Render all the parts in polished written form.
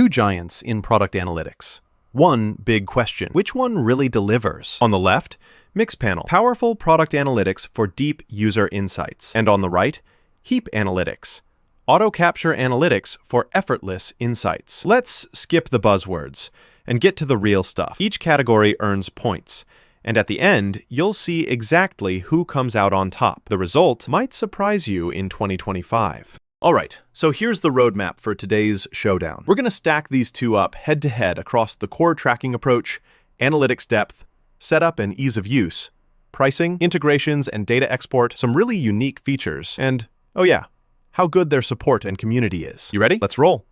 Two giants in product analytics. One big question: which one really delivers? On the left, Mixpanel, powerful product analytics for deep user insights. And on the right, Heap Analytics, auto-capture analytics for effortless insights. Let's skip the buzzwords and get to the real stuff. Each category earns points, and at the end, you'll see exactly who comes out on top. The result might surprise you in 2025. All right, so here's the roadmap for today's showdown. We're going to stack these two up head-to-head across the core tracking approach, analytics depth, setup and ease of use, pricing, integrations and data export, some really unique features, and, oh yeah, how good their support and community is. You ready? Let's roll.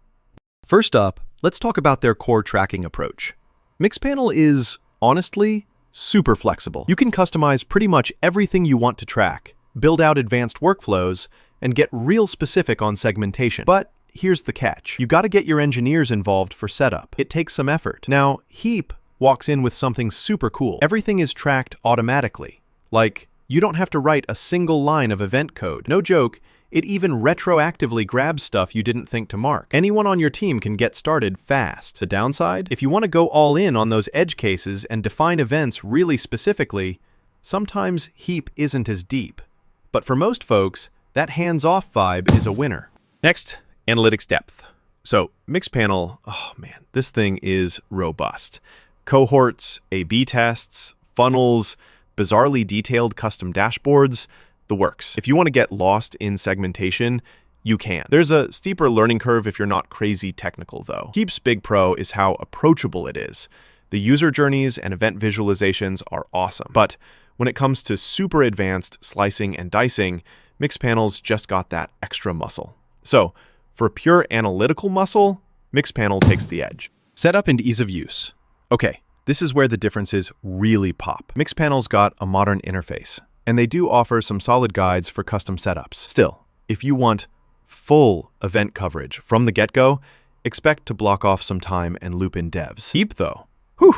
First up, let's talk about their core tracking approach. Mixpanel is, honestly, super flexible. You can customize pretty much everything you want to track, build out advanced workflows, and get real specific on segmentation. But here's the catch. You gotta get your engineers involved for setup. It takes some effort. Now, Heap walks in with something super cool. Everything is tracked automatically. Like, you don't have to write a single line of event code. No joke, it even retroactively grabs stuff you didn't think to mark. Anyone on your team can get started fast. The downside? If you want to go all in on those edge cases and define events really specifically, sometimes Heap isn't as deep. But for most folks, that hands-off vibe is a winner. Next, analytics depth. So, Mixpanel, oh man, this thing is robust. Cohorts, A/B tests, funnels, bizarrely detailed custom dashboards, the works. If you want to get lost in segmentation, you can. There's a steeper learning curve if you're not crazy technical, though. Heap's big pro is how approachable it is. The user journeys and event visualizations are awesome. But when it comes to super advanced slicing and dicing, Mixpanel's just got that extra muscle. So, for pure analytical muscle, Mixpanel takes the edge. Setup and ease of use. Okay, this is where the differences really pop. Mixpanel's got a modern interface, and they do offer some solid guides for custom setups. Still, if you want full event coverage from the get-go, expect to block off some time and loop in devs. Heap, though, whew,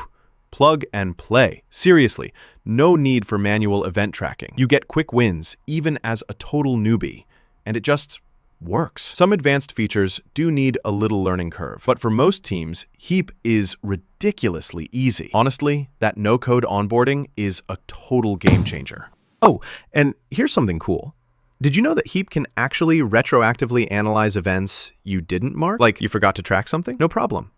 plug and play. Seriously, no need for manual event tracking. You get quick wins, even as a total newbie, and it just works. Some advanced features do need a little learning curve, but for most teams, Heap is ridiculously easy. Honestly, that no-code onboarding is a total game changer. Oh, and here's something cool. Did you know that Heap can actually retroactively analyze events you didn't mark? Like you forgot to track something? No problem.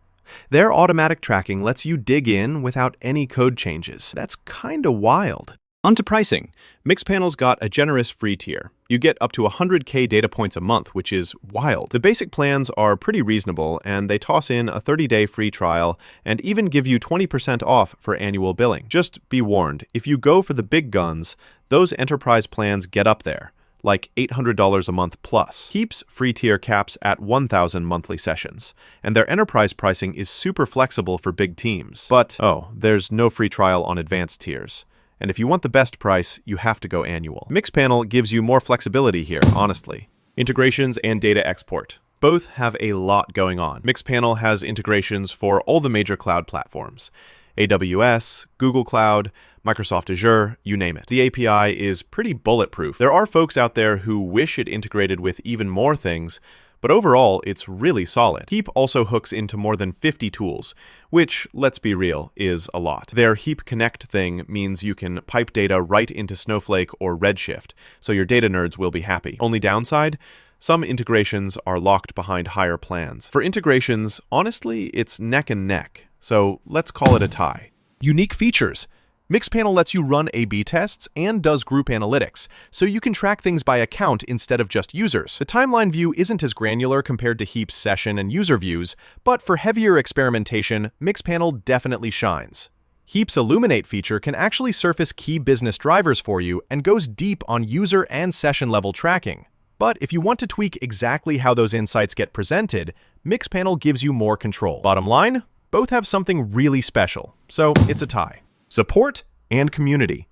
Their automatic tracking lets you dig in without any code changes. That's kinda wild. On to pricing. Mixpanel's got a generous free tier. You get up to 100K data points a month, which is wild. The basic plans are pretty reasonable, and they toss in a 30-day free trial and even give you 20% off for annual billing. Just be warned, if you go for the big guns, those enterprise plans get up there, like $800 a month plus. Heap's free tier caps at 1,000 monthly sessions, and their enterprise pricing is super flexible for big teams. But, oh, there's no free trial on advanced tiers. And if you want the best price, you have to go annual. Mixpanel gives you more flexibility here, honestly. Integrations and data export. Both have a lot going on. Mixpanel has integrations for all the major cloud platforms. AWS, Google Cloud, Microsoft Azure, you name it. The API is pretty bulletproof. There are folks out there who wish it integrated with even more things, but overall, it's really solid. Heap also hooks into more than 50 tools, which, let's be real, is a lot. Their Heap Connect thing means you can pipe data right into Snowflake or Redshift, so your data nerds will be happy. Only downside? Some integrations are locked behind higher plans. For integrations, honestly, it's neck and neck, so let's call it a tie. Unique features. Mixpanel lets you run A/B tests and does group analytics, so you can track things by account instead of just users. The timeline view isn't as granular compared to Heap's session and user views, but for heavier experimentation, Mixpanel definitely shines. Heap's Illuminate feature can actually surface key business drivers for you and goes deep on user and session-level tracking. But if you want to tweak exactly how those insights get presented, Mixpanel gives you more control. Bottom line, both have something really special, so it's a tie. Support and community.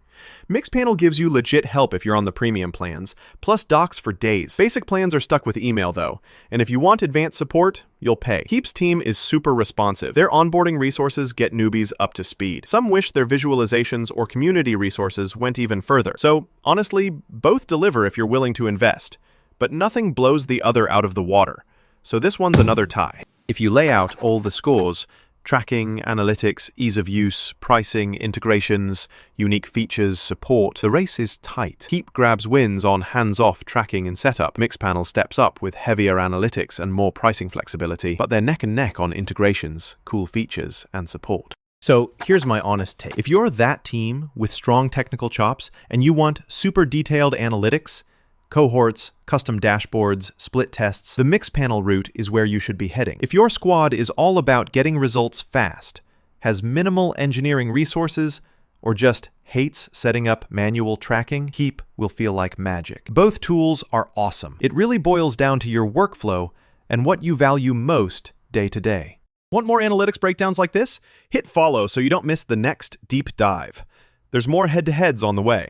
Mixpanel gives you legit help if you're on the premium plans, plus docs for days. Basic plans are stuck with email though, and if you want advanced support, you'll pay. Heap's team is super responsive. Their onboarding resources get newbies up to speed. Some wish their visualizations or community resources went even further. So honestly, both deliver if you're willing to invest, but nothing blows the other out of the water. So this one's another tie. If you lay out all the scores, tracking, analytics, ease of use, pricing, integrations, unique features, support, the race is tight. Heap grabs wins on hands-off tracking and setup. Mixpanel steps up with heavier analytics and more pricing flexibility, but they're neck and neck on integrations, cool features, and support. So here's my honest take. If you're that team with strong technical chops and you want super detailed analytics, cohorts, custom dashboards, split tests, the Mixpanel route is where you should be heading. If your squad is all about getting results fast, has minimal engineering resources, or just hates setting up manual tracking, Heap will feel like magic. Both tools are awesome. It really boils down to your workflow and what you value most day to day. Want more analytics breakdowns like this? Hit follow so you don't miss the next deep dive. There's more head-to-heads on the way.